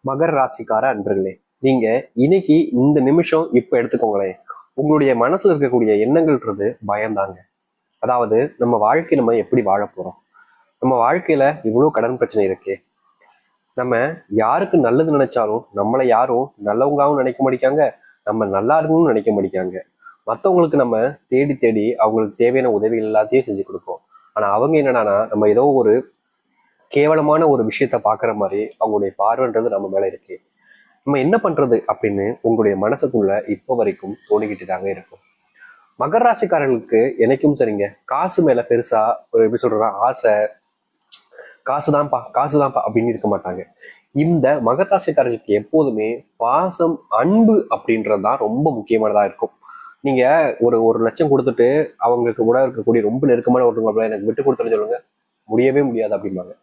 மகர ராசிக்கார அன்பர்களே, நீங்க இன்னைக்கு இந்த நிமிஷம் இப்ப எடுத்துக்கோங்களேன். உங்களுடைய மனசுல இருக்கக்கூடிய எண்ணங்கள்ன்றது பயம்தாங்க. அதாவது நம்ம வாழ்க்கை நம்ம எப்படி வாழ போறோம், நம்ம வாழ்க்கையில இவ்வளவு கடன் பிரச்சனை இருக்கே, நம்ம யாருக்கு நல்லது நினைச்சாலும் நம்மளை யாரும் நல்லவங்களாவும் நினைக்க மாட்டேங்காங்க, நம்ம நல்லா இருக்கணும்னு நினைக்க மாட்டேங்காங்க. மற்றவங்களுக்கு நம்ம தேடி தேடி அவங்களுக்கு தேவையான உதவிகள் எல்லாத்தையும் செஞ்சு கொடுப்போம். ஆனா அவங்க என்னடானா நம்ம ஏதோ ஒரு கேவலமான ஒரு விஷயத்த பாக்குற மாதிரி அவங்களுடைய பார்வைன்றது நம்ம மேல இருக்கு. நம்ம என்ன பண்றது அப்படின்னு உங்களுடைய மனசுக்குள்ள இப்ப வரைக்கும் தோணிக்கிட்டு தாங்க இருக்கும். மகர ராசிக்காரர்களுக்கு என்னைக்கும் சரிங்க, காசு மேல பெருசா ஒரு எப்படி சொல்றா ஆசை, காசுதான்ப்பா காசுதான்ப்பா அப்படின்னு இருக்க மாட்டாங்க. இந்த மகர ராசிக்காரர்களுக்கு எப்போதுமே பாசம், அன்பு அப்படின்றதுதான் ரொம்ப முக்கியமானதா இருக்கும். நீங்க ஒரு ஒரு லட்சம் கொடுத்துட்டு அவங்களுக்கு கூட இருக்கக்கூடிய ரொம்ப நெருக்கமான ஒருத்தவங்க எனக்கு விட்டு கொடுத்துன்னு சொல்லுங்க, முடியவே முடியாது அப்படிம்பாங்க.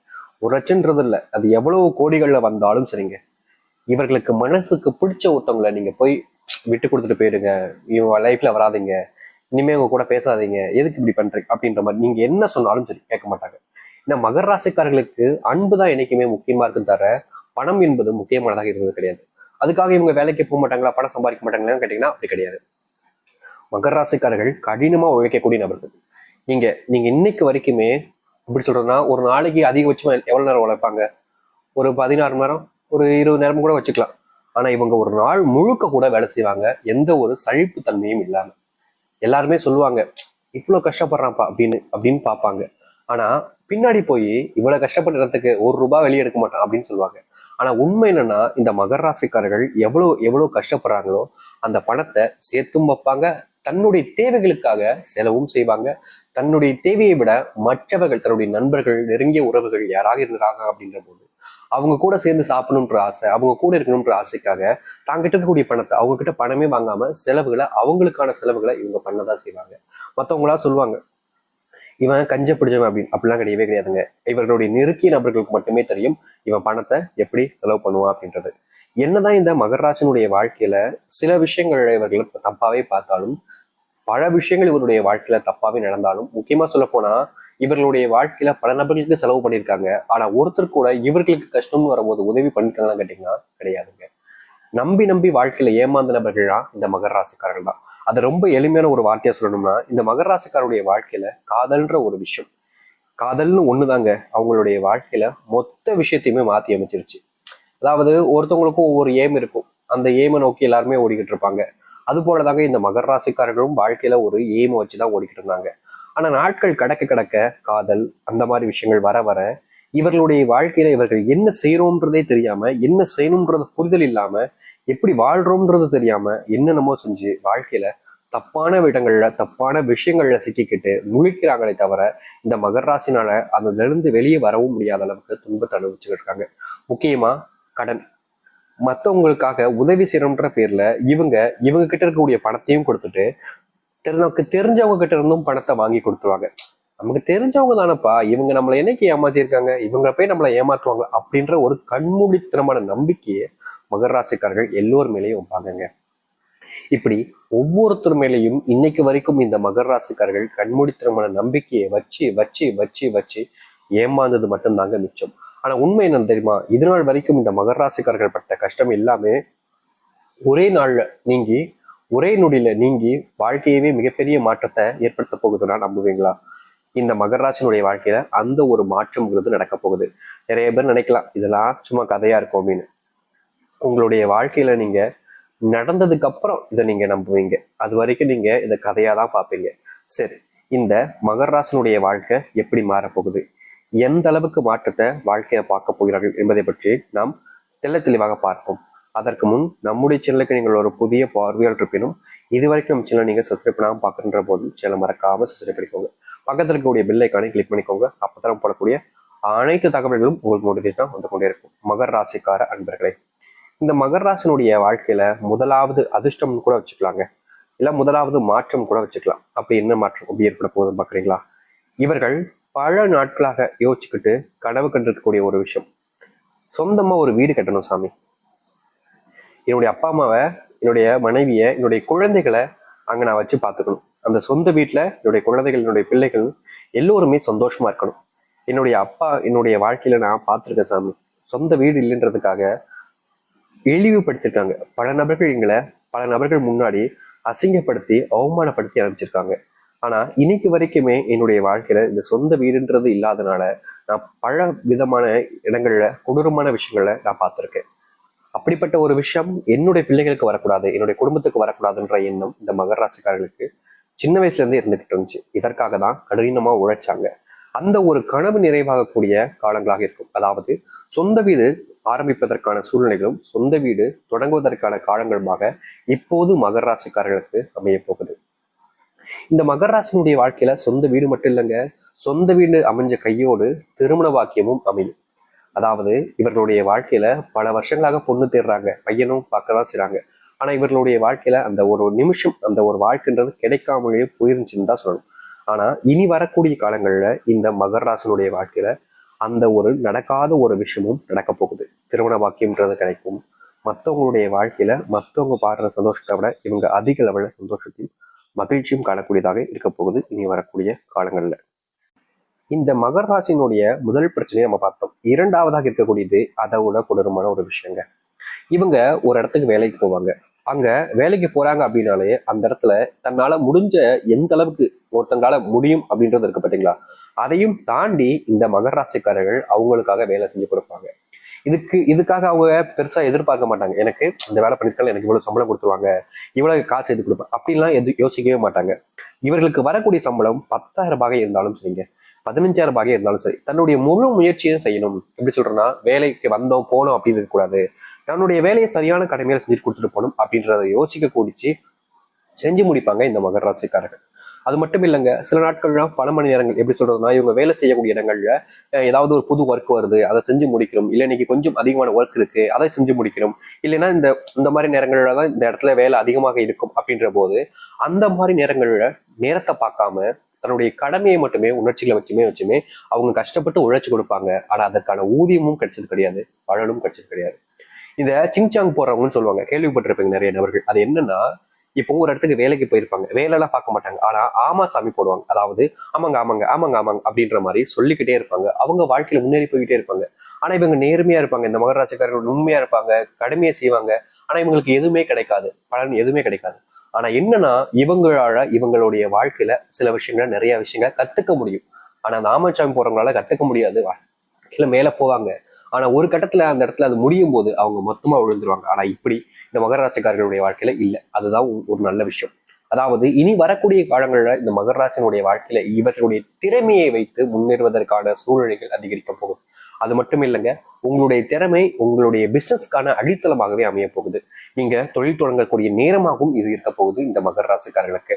ஒரு லட்சம்ன்றது இல்லை, அது எவ்வளவு கோடிகள்ல வந்தாலும் சரிங்க, இவர்களுக்கு மனசுக்கு பிடிச்ச ஒருத்தவங்களை நீங்க போய் விட்டு கொடுத்துட்டு போயிடுங்க, இவங்க லைஃப்ல வராதிங்க, இனிமே உங்க கூட பேசாதீங்க, எதுக்கு இப்படி பண்றீங்க அப்படின்ற மாதிரி நீங்க என்ன சொன்னாலும் சரி கேட்க மாட்டாங்க. ஏன்னா மகர ராசிக்காரர்களுக்கு அன்பு தான் என்னைக்குமே முக்கியமா இருக்குன்னு தர, பணம் என்பது முக்கியமானதாக இருந்தது கிடையாது. அதுக்காக இவங்க வேலைக்கு போக மாட்டாங்களா, பணம் சம்பாதிக்க மாட்டாங்களான்னு கேட்டீங்கன்னா அப்படி கிடையாது. மகர ராசிக்காரர்கள் கடினமா உழைக்கக்கூடிய நபர்கள். நீங்க நீங்க இன்னைக்கு வரைக்குமே எப்படி சொல்றதுன்னா, ஒரு நாளைக்கு அதிகபட்சமா எவ்வளவு நேரம் உழைப்பாங்க? ஒரு 16 மணி நேரம், ஒரு 20 நேரம் கூட வச்சுக்கலாம். ஆனா இவங்க ஒரு நாள் முழுக்க கூட வேலை செய்வாங்க, எந்த ஒரு சழிப்பு தன்மையும் இல்லாம. எல்லாருமே சொல்லுவாங்க, இவ்வளவு கஷ்டப்படுறான்ப்பா அப்படின்னு அப்படின்னு பார்ப்பாங்க. ஆனா பின்னாடி போய் இவ்வளவு கஷ்டப்படுறதுக்கு ஒரு ரூபாய் வெளியே எடுக்க மாட்டான் அப்படின்னு சொல்லுவாங்க. ஆனா உண்மை என்னன்னா, இந்த மகர ராசிக்காரர்கள் எவ்வளவு எவ்வளவு கஷ்டப்படுறாங்களோ அந்த பணத்தை சேர்த்தும் வைப்பாங்க, தன்னுடைய தேவைகளுக்காக செலவும் செய்வாங்க. தன்னுடைய தேவையை விட மற்றவர்கள், தன்னுடைய நண்பர்கள், நெருங்கிய உறவுகள் யாராக இருந்தாங்க அப்படின்ற போது அவங்க கூட சேர்ந்து சாப்பிடணுன்ற ஆசை, அவங்க கூட இருக்கணும்ன்ற ஆசைக்காக தாங்கிட்ட இருக்கக்கூடிய பணத்தை அவங்க கிட்ட பணமே வாங்காம செலவுகளை, அவங்களுக்கான செலவுகளை இவங்க பண்ணதான் செய்வாங்க. மற்றவங்களா சொல்லுவாங்க, இவன் கஞ்ச பிடிச்சவன் அப்படின்னு. அப்படிலாம் கிடையவே கிடையாதுங்க. இவர்களுடைய நெருக்கிய நபர்களுக்கு மட்டுமே தெரியும் இவன் பணத்தை எப்படி செலவு பண்ணுவான் அப்படின்றது. என்னதான் இந்த மகராசனுடைய வாழ்க்கையில சில விஷயங்கள் இவர்கள் தப்பாவே பார்த்தாலும், பல விஷயங்கள் இவருடைய வாழ்க்கையில தப்பாவே நடந்தாலும், முக்கியமா சொல்ல போனா இவர்களுடைய வாழ்க்கையில பல நபர்களுக்கு செலவு பண்ணியிருக்காங்க. ஆனா ஒருத்தர் கூட இவர்களுக்கு கஷ்டம்னு வரும்போது உதவி பண்ணிருக்காங்களான்னு கேட்டீங்கன்னா கிடையாதுங்க. நம்பி நம்பி வாழ்க்கையில ஏமாந்த நபர்கள் தான் இந்த மகர ராசிக்காரர்கள் தான். அதை ரொம்ப எளிமையான ஒரு வார்த்தையா சொல்லணும்னா, இந்த மகர ராசிக்காரருடைய வாழ்க்கையில காதல்ன்ற ஒரு விஷயம், காதல்னு ஒண்ணுதாங்க அவங்களுடைய வாழ்க்கையில மொத்த விஷயத்தையுமே மாத்தி அமைச்சிருச்சு. அதாவது ஒருத்தவங்களுக்கும் ஒவ்வொரு ஏம் இருக்கும், அந்த ஏமை நோக்கி எல்லாருமே ஓடிக்கிட்டு இருப்பாங்க. அது போலதாங்க இந்த மகர ராசிக்காரர்களும் வாழ்க்கையில ஒரு ஏமை வச்சுதான் ஓடிக்கிட்டு இருந்தாங்க. ஆனா நாட்கள் கடக்க கடக்க காதல் அந்த மாதிரி விஷயங்கள் வர வர இவர்களுடைய வாழ்க்கையில இவர்கள் என்ன செய்யறோம்ன்றதே தெரியாம, என்ன செய்யணும்ன்றது புரிதல் இல்லாம, எப்படி வாழ்றோம்ன்றது தெரியாம என்னென்னமோ செஞ்சு வாழ்க்கையில தப்பான இடங்கள்ல தப்பான விஷயங்கள்ல சிக்கிக்கிட்டு முழிக்கிறாங்களே தவிர, இந்த மகராசினால அதுல இருந்து வெளியே வரவும் முடியாத அளவுக்கு துன்பத்தை அனுபவிச்சுட்டு இருக்காங்க. முக்கியமா கடன். மத்தவங்களுக்காக உதவி செய்யணும்ன்ற பேர்ல இவங்க இவங்க கிட்ட இருக்கக்கூடிய பணத்தையும் கொடுத்துட்டு நமக்கு தெரிஞ்சவங்க கிட்ட இருந்தும் பணத்தை வாங்கி கொடுத்துருவாங்க. நமக்கு தெரிஞ்சவங்க தானப்பா இவங்க, நம்மளை என்னைக்கு ஏமாத்திருக்காங்க, இவங்க போய் நம்மளை ஏமாற்றுவாங்க அப்படின்ற ஒரு கண்மூடித்தனமான நம்பிக்கையை மகர ராசிக்காரர்கள் எல்லோர் மேலேயும் வைப்பாங்கங்க. இப்படி ஒவ்வொருத்தர் மேலேயும் இன்னைக்கு வரைக்கும் இந்த மகர ராசிக்காரர்கள் கண்மூடித்தனமான நம்பிக்கையை வச்சு வச்சு வச்சு வச்சு ஏமாந்தது மட்டும்தாங்க மிச்சம். ஆனா உண்மை என்னன்னு தெரியுமா, இது நாள் வரைக்கும் இந்த மகர ராசிக்காரர்கள் பட்ட கஷ்டம் எல்லாமே ஒரே நாள்ல நீங்கி, ஒரே நொடியில நீங்கி வாழ்க்கையவே மிகப்பெரிய மாற்றத்தை ஏற்படுத்த போகுதுன்னா நம்புவீங்களா? இந்த மகராஜனுடைய வாழ்க்கையில அந்த ஒரு மாற்றம்ங்கிறது நடக்க போகுது. நிறைய பேர் நினைக்கலாம் இதெல்லாம் சும்மா கதையா இருக்கும் அப்படின்னு. உங்களுடைய வாழ்க்கையில நீங்க நடந்ததுக்கு அப்புறம் இதை நீங்க நம்புவீங்க, அது வரைக்கும் நீங்க இதை கதையா தான் பார்ப்பீங்க. சரி, இந்த மகராசனுடைய வாழ்க்கை எப்படி மாறப்போகுது, எந்த அளவுக்கு மாற்றத்தை வாழ்க்கையை பார்க்க போகிறார்கள் என்பதை பற்றி நாம் தெள்ள தெளிவாக பார்ப்போம். அதற்கு முன் நம்முடைய சேனலுக்கு நீங்கள் ஒரு புதிய பார்வையாளர் இருப்பினும், இது வரைக்கும் நம்ம சேனல் நீங்க சப்ஸ்கிரைப் பண்ணாமல் பார்க்குற போது சேனல் மறக்காம சப்ஸ்கிரைப் பண்ணிக்கோங்க. பக்கத்தில் இருக்கக்கூடிய பெல் ஐக்கானை கிளிக் பண்ணிக்கோங்க. அப்பதான் போடக்கூடிய அனைத்து தகவல்களும் உங்களுக்கு நோட்டிஃபிகேஷன் வந்து கொண்டே இருக்கும். மகர ராசிக்கார அன்பர்களே, இந்த மகர ராசினுடைய வாழ்க்கையில முதலாவது அதிர்ஷ்டம்னு கூட வச்சுக்கலாங்க, இல்ல முதலாவது மாற்றம் கூட வச்சுக்கலாம். அப்படி என்ன மாற்றம் அப்படி ஏற்பட போகுதுன்னு பாக்குறீங்களா? இவர்கள் பல நாட்களாக யோசிச்சுக்கிட்டு கனவு கண்டிருக்கக்கூடிய ஒரு விஷயம், சொந்தமா ஒரு வீடு கட்டணும் சாமி, என்னுடைய அப்பா அம்மாவை, என்னுடைய மனைவியை, என்னுடைய குழந்தைகளை அங்க நான் வச்சு பார்த்துக்கணும். அந்த சொந்த வீட்டுல என்னுடைய குழந்தைகள், என்னுடைய பிள்ளைகள் எல்லோருமே சந்தோஷமா இருக்கணும். என்னுடைய அப்பா என்னுடைய வாழ்க்கையில நான் பார்த்துருக்கேன் சாமி, சொந்த வீடு இல்லைன்றதுக்காக இழிவுபடுத்திருக்காங்க. பல நபர்கள் முன்னாடி அசிங்கப்படுத்தி அவமானப்படுத்தி ஆரம்பிச்சிருக்காங்க. ஆனா இன்னைக்கு வரைக்குமே என்னுடைய வாழ்க்கையில இந்த சொந்த வீடுன்றது இல்லாதனால நான் பல விதமான இடங்கள்ல கொடூரமான விஷயங்களை நான் பார்த்திருக்கேன். அப்படிப்பட்ட ஒரு விஷயம் என்னுடைய பிள்ளைகளுக்கு வரக்கூடாது, என்னுடைய குடும்பத்துக்கு வரக்கூடாதுன்ற எண்ணம் இந்த மகர ராசிக்காரர்களுக்கு சின்ன வயசுல இருந்து இருந்துகிட்டு இருந்துச்சு. இதற்காக தான் கடினமா உழைச்சாங்க. அந்த ஒரு கனவு நிறைவாகக்கூடிய காலங்களாக இருக்கும். அதாவது சொந்த வீடு ஆரம்பிப்பதற்கான சூழ்நிலைகளும் சொந்த வீடு தொடங்குவதற்கான காலங்களுமாக இப்போது மகர ராசிக்காரர்களுக்கு அமைய போகுது. இந்த மகர ராசினுடைய வாழ்க்கையில சொந்த வீடு மட்டும் இல்லைங்க, சொந்த வீடு அமைஞ்ச கையோடு திருமண வாக்கியமும் அமையும். அதாவது இவர்களுடைய வாழ்க்கையில பல வருஷங்களாக பொண்ணு தேடுறாங்க, பையனும் பார்க்கதான் செய்றாங்க. ஆனா இவர்களுடைய வாழ்க்கையில அந்த ஒரு நிமிஷம் அந்த ஒரு வாழ்க்கைன்றது கிடைக்காமலேயே போயிருந்துச்சுன்னு தான் சொல்லணும். ஆனா இனி வரக்கூடிய காலங்கள்ல இந்த மகர ராசினுடைய வாழ்க்கையில அந்த ஒரு நடக்காத ஒரு விஷயமும் நடக்க போகுது. திருமண வாக்கியம்ன்றது கிடைக்கும். மற்றவங்களுடைய வாழ்க்கையில மற்றவங்க பாடுற சந்தோஷத்தை விட இவங்க அதிக லெவலில் சந்தோஷத்தையும் மகிழ்ச்சியும் காணக்கூடியதாக இருக்க போகுது இனி வரக்கூடிய காலங்கள்ல. இந்த மகர ராசியினுடைய முதல் பிரச்சனையை நம்ம பார்த்தோம். இரண்டாவதாக இருக்கக்கூடியது அதை விட கொடூரமான ஒரு விஷயங்க. இவங்க ஒரு இடத்துக்கு வேலைக்கு போவாங்க. அங்க வேலைக்கு போறாங்க அப்படின்னாலே அந்த இடத்துல தன்னால முடிஞ்ச எந்த அளவுக்கு ஒருத்தங்கால முடியும் அப்படின்றது இருக்கு பாத்தீங்களா, அதையும் தாண்டி இந்த மகர ராசிக்காரர்கள் அவங்களுக்காக வேலை செஞ்சு கொடுப்பாங்க. இதுக்காக அவங்க பெருசா எதிர்பார்க்க மாட்டாங்க. எனக்கு இந்த வேலை பண்ணிருக்காங்க, எனக்கு இவ்வளவு சம்பளம் கொடுத்துருவாங்க, இவ்வளவு காசு எது கொடுப்பேன் அப்படின்லாம் யோசிக்கவே மாட்டாங்க. இவர்களுக்கு வரக்கூடிய சம்பளம் 10,000 ரூபாய் இருந்தாலும் சரிங்க, 15,000 ரூபாய் இருந்தாலும் சரி, தன்னுடைய முழு முயற்சியும் செய்யணும். எப்படி சொல்றேன்னா, வேலைக்கு வந்தோம் போனோம் அப்படின்னு இருக்கக்கூடாது, தன்னுடைய வேலையை சரியான கடமையில செஞ்சு கொடுத்துட்டு போகணும் அப்படின்றத யோசிக்க கூடிச்சு செஞ்சு முடிப்பாங்க இந்த மகர ராசிக்காரர்கள். அது மட்டும் இல்லைங்க, சில நாட்கள்லாம் பல மணி நேரங்கள், எப்படி சொல்றதுன்னா, இவங்க வேலை செய்யக்கூடிய இடங்கள்ல ஏதாவது ஒரு புது ஒர்க் வருது, அதை செஞ்சு முடிக்கணும், இல்லை இன்னைக்கு கொஞ்சம் அதிகமான ஒர்க் இருக்கு அதை செஞ்சு முடிக்கணும், இல்லைன்னா இந்த இந்த மாதிரி நேரங்கள்ல தான் இந்த இடத்துல வேலை அதிகமாக இருக்கும் அப்படின்ற போது அந்த மாதிரி நேரங்கள்ல நேரத்தை பார்க்காம தன்னுடைய கடமையை மட்டுமே உணர்ச்சிகளை வச்சுமே அவங்க கஷ்டப்பட்டு உழைச்சு கொடுப்பாங்க. ஆனா அதற்கான ஊதியமும் கிடைச்சது கிடையாது, பலனும் கிடைச்சது கிடையாது. இந்த சிங்சாங் போறவங்கன்னு சொல்லுவாங்க, கேள்விப்பட்டிருப்பீங்க நிறைய நபர்கள். அது என்னன்னா, இப்போ ஒரு இடத்துக்கு வேலைக்கு போயிருப்பாங்க, வேலையெல்லாம் பார்க்க மாட்டாங்க, ஆனா ஆமா சாமி போடுவாங்க. அதாவது ஆமாங்க ஆமாங்க ஆமாங்க ஆமாங்க அப்படின்ற மாதிரி சொல்லிக்கிட்டே இருப்பாங்க. அவங்க வாழ்க்கையில முன்னேறி போய்கிட்டே இருப்பாங்க. ஆனா இவங்க நேர்மையா இருப்பாங்க, இந்த மகர ராசிக்காரர்கள் உண்மையா இருப்பாங்க, கடமையை செய்வாங்க. ஆனா இவங்களுக்கு எதுவுமே கிடைக்காது, பலன் எதுவுமே கிடைக்காது. ஆனா என்னன்னா, இவங்களால இவங்களுடைய வாழ்க்கையில சில விஷயங்கள் நிறைய விஷயங்கள் கத்துக்க முடியும். ஆனா அந்த ஆமாச்சாமி போறவங்களால கத்துக்க முடியாது. கீழே மேல போவாங்க, ஆனா ஒரு கட்டத்துல அந்த இடத்துல அது முடியும் போது அவங்க மொத்தமா விழுந்துருவாங்க. ஆனா இப்படி இந்த மகர ராசிக்காரர்களுடைய வாழ்க்கையில இல்ல. அதுதான் ஒரு நல்ல விஷயம். அதாவது இனி வரக்கூடிய காலங்கள்ல இந்த மகர ராசினுடைய வாழ்க்கையில இவர்களுடைய திறமையை வைத்து முன்னேறுவதற்கான சூழ்நிலைகள் அதிகரிக்க போகுது. அது மட்டும் இல்லைங்க, உங்களுடைய திறமை உங்களுடைய பிசினஸ்க்கான அடித்தளமாகவே அமைய போகுது. நீங்க தொழில் தொடங்கக்கூடிய நேரமாகவும் இது இருக்க போகுது இந்த மகர ராசிக்காரர்களுக்கு.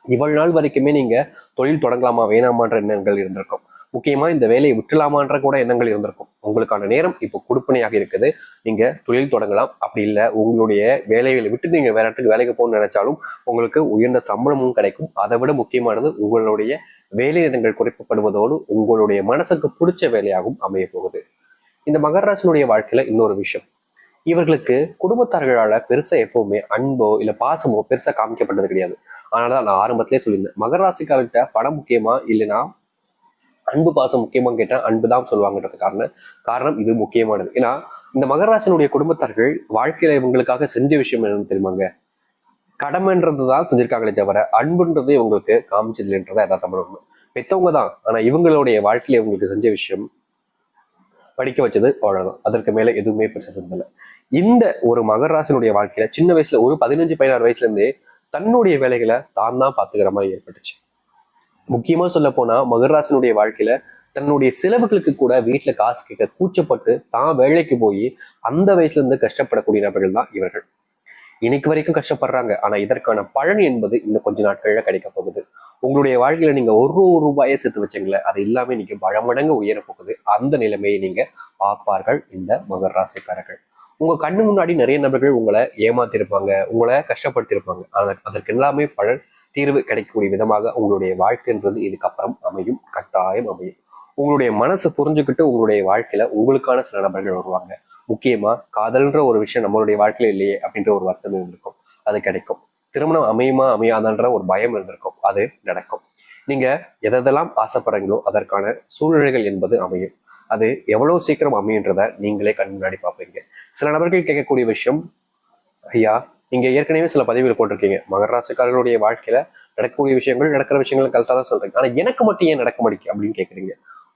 இவ்வளவு நாள் வரைக்குமே நீங்க தொழில் தொடங்கலாமா வேணாமான்ற எண்ணங்கள் இருந்திருக்கும். முக்கியமா இந்த வேலையை விட்டுலாமான்ற கூட எண்ணங்கள் இருந்திருக்கும். உங்களுக்கான நேரம் இப்போ கொடுப்பனையாக இருக்குது. நீங்க தொழில் தொடங்கலாம். அப்படி இல்லை, உங்களுடைய வேலைகளை விட்டு நீங்க வேற இடத்துக்கு வேலைக்கு போகணும்னு நினைச்சாலும் உங்களுக்கு உயர்ந்த சம்பளமும் கிடைக்கும். அதை விட முக்கியமானது உங்களுடைய வேலை நேரங்கள் குறைக்கப்படுவதோடு உங்களுடைய மனசுக்கு பிடிச்ச வேலையாகவும் அமைய போகுது. இந்த மகர ராசினுடைய வாழ்க்கையில இன்னொரு விஷயம், இவர்களுக்கு குடும்பத்தார்களால பெருசா எப்பவுமே அன்போ இல்ல பாசமோ பெருசா காமிக்கப்பட்டது கிடையாது. அதனாலதான் நான் ஆரம்பத்திலே சொல்லியிருந்தேன், மகர ராசிக்காரர்கிட்ட பணம் முக்கியமா இல்லைன்னா அன்பு பாசம் முக்கியமா கேட்டா அன்பு தான் சொல்லுவாங்கன்றது காரணம் இது முக்கியமானது. ஏன்னா இந்த மகர ராசினுடைய குடும்பத்தார்கள் வாழ்க்கையில இவங்களுக்காக செஞ்ச விஷயம் என்னன்னு தெரியுமாங்க, கடமைன்றது தான் செஞ்சிருக்காங்களே தவிர அன்புன்றது இவங்களுக்கு காமிச்சது இல்லைன்றதா எதாவது தமிழ் பெற்றவங்க தான். ஆனா இவங்களுடைய வாழ்க்கையில இவங்களுக்கு செஞ்ச விஷயம் படிக்க வச்சது அவ்வளவுதான், அதற்கு மேல எதுவுமே பெருசு. இந்த ஒரு மகர ராசினுடைய வாழ்க்கையில சின்ன வயசுல ஒரு 15-16 வயசுல இருந்தே தன்னுடைய வேலைகளை தான் பாத்துக்கிற மாதிரி ஏற்பட்டுச்சு. முக்கியமா சொல்ல போனா மகர ராசினுடைய வாழ்க்கையில தன்னுடைய செலவுகளுக்கு கூட வீட்டுல காசு கேட்க கூச்சப்பட்டு தான் வேலைக்கு போய் அந்த வயசுல இருந்து கஷ்டப்படக்கூடிய நபர்கள் தான் இவர்கள். இன்னைக்கு வரைக்கும் கஷ்டப்படுறாங்க. ஆனா இதற்கான பலன் என்பது இன்னும் கொஞ்ச நாட்கள்ல கிடைக்க போகுது. உங்களுடைய வாழ்க்கையில நீங்க ஒரு ரூபாயை சேர்த்து வச்சீங்களேன், அது எல்லாமே நீங்க பல மடங்கு உயர போகுது. அந்த நிலைமையை நீங்க பார்ப்பார்கள் இந்த மகர ராசிக்காரர்கள். உங்க கண்ணு முன்னாடி நிறைய நபர்கள் உங்களை ஏமாத்திருப்பாங்க, உங்களை கஷ்டப்படுத்திருப்பாங்க. அதற்கு எல்லாமே பலன் தீர்வு கிடைக்கக்கூடிய விதமாக உங்களுடைய வாழ்க்கைன்றது இதுக்கப்புறம் அமையும், கட்டாயம் அமையும். உங்களுடைய மனசை புரிஞ்சுக்கிட்டு உங்களுடைய வாழ்க்கையில உங்களுக்கான சில நபர்கள் வருவாங்க. முக்கியமா காதல்ன்ற ஒரு விஷயம் நம்மளுடைய வாழ்க்கையில இல்லையே அப்படின்ற ஒரு வருத்தம் இருந்திருக்கும், அது கிடைக்கும். திருமணம் அமையுமா அமையாதான்ற ஒரு பயம் இருந்திருக்கும், அது நடக்கும். நீங்க எதெல்லாம் ஆசைப்படுறீங்களோ அதற்கான சூழ்நிலைகள் என்பது அமையும். அது எவ்வளவு சீக்கிரம் அமையுன்றத நீங்களே கண் முன்னாடி பார்ப்பீங்க. சில நபர்கள் கேட்கக்கூடிய விஷயம், ஐயா நீங்க ஏற்கனவே சில பதிவுகள் போட்டிருக்கீங்க, மகர ராசிக்காரர்களுடைய வாழ்க்கையில நடக்கக்கூடிய விஷயங்கள் நடக்கிற விஷயங்கள் கரெக்டா தான் சொல்றீங்க, ஆனா எனக்கு மட்டும் ஏன் நடக்க மாட்டேங்குது அப்படின்னு கேட்குறீங்க.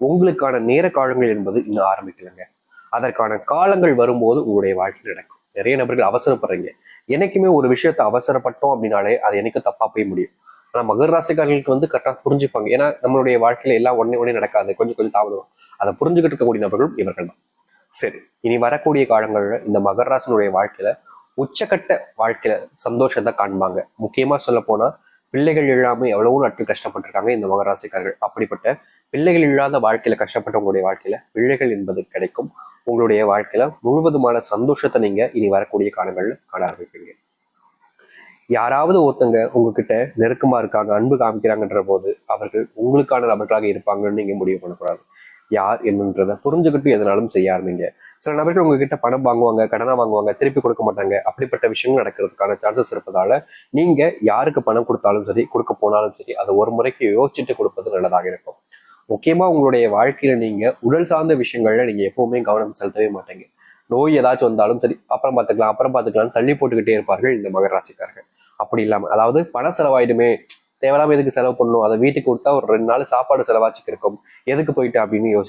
உங்களுக்கான நேர காலங்கள் என்பது இன்னும் ஆரம்பிக்கலைங்க. அதற்கான காலங்கள் வரும்போது உங்களுடைய வாழ்க்கையில் நடக்கும். நிறைய நபர்கள் அவசரப்படுறீங்க. என்னைக்குமே ஒரு விஷயத்த அவசரப்பட்டோம் அப்படின்னாலே அது எனக்கு தப்பா போய் முடியும். ஆனா மகர ராசிக்காரர்களுக்கு கரெக்டா புரிஞ்சுப்பாங்க. ஏன்னா நம்மளுடைய வாழ்க்கையில எல்லாம் உடனே உடனே நடக்காது, கொஞ்சம் கொஞ்சம் தாமதம். அதை புரிஞ்சுக்கிட்டு இருக்கக்கூடிய நபர்களும் இவர்கள் தான். சரி, இனி வரக்கூடிய காலங்கள்ல இந்த மகர ராசினுடைய வாழ்க்கையில உச்சக்கட்ட வாழ்க்கையில சந்தோஷத்தை காண்பாங்க. முக்கியமா சொல்ல போனா பிள்ளைகள் இல்லாம எவ்வளவோ நாட்கள் கஷ்டப்பட்டிருக்காங்க இந்த மகராசிக்காரர்கள். அப்படிப்பட்ட பிள்ளைகள் இல்லாத வாழ்க்கையில கஷ்டப்பட்டவங்களுடைய வாழ்க்கையில பிள்ளைகள் என்பது கிடைக்கும். உங்களுடைய வாழ்க்கையில முழுவதுமான சந்தோஷத்தை நீங்க இனி வரக்கூடிய காலங்கள்ல காண ஆரம்பிப்பீங்க. யாராவது ஒருத்தங்க உங்ககிட்ட நெருக்கமா இருக்காங்க, அன்பு காமிக்கிறாங்கன்ற போது அவர்கள் உங்களுக்கான நபர்களாக இருப்பாங்கன்னு நீங்க முடிவு பண்ணக்கூடாது. யார் என்னன்றதை புரிஞ்சுக்கிட்டு எதனாலும் செய்ய ஆரம்பிங்க. சில நபர்கள் உங்ககிட்ட பணம் வாங்குவாங்க, கடனா வாங்குவாங்க, திருப்பி கொடுக்க மாட்டாங்க. அப்படிப்பட்ட விஷயங்கள் நடக்கிறதுக்கான சான்சஸ் இருப்பதால நீங்க யாருக்கு பணம் கொடுத்தாலும் சரி, கொடுக்க போனாலும் சரி, அதை ஒரு முறைக்கு யோசிச்சுட்டு கொடுப்பது நல்லதாக இருக்கும். முக்கியமா உங்களுடைய வாழ்க்கையில நீங்க உடல் சார்ந்த விஷயங்கள்ல நீங்க எப்பவுமே கவனம் செலுத்தவே மாட்டீங்க. நோய் ஏதாச்சும் வந்தாலும் சரி, அப்புறம் பார்த்துக்கலாம் தள்ளி போட்டுக்கிட்டே இருப்பார்கள் இந்த மகர ராசிக்காரர்கள். அப்படி இல்லாம, அதாவது பணம் செலவாயிடுமே, தேவையில்லாம எதுக்கு செலவு பண்ணணும், அதை வீட்டுக்கு கொடுத்தா ஒரு 2 நாள் சாப்பாடு செலவாச்சுக்கு இருக்கும், எதுக்கு போயிட்டு அப்படின்னு யோசி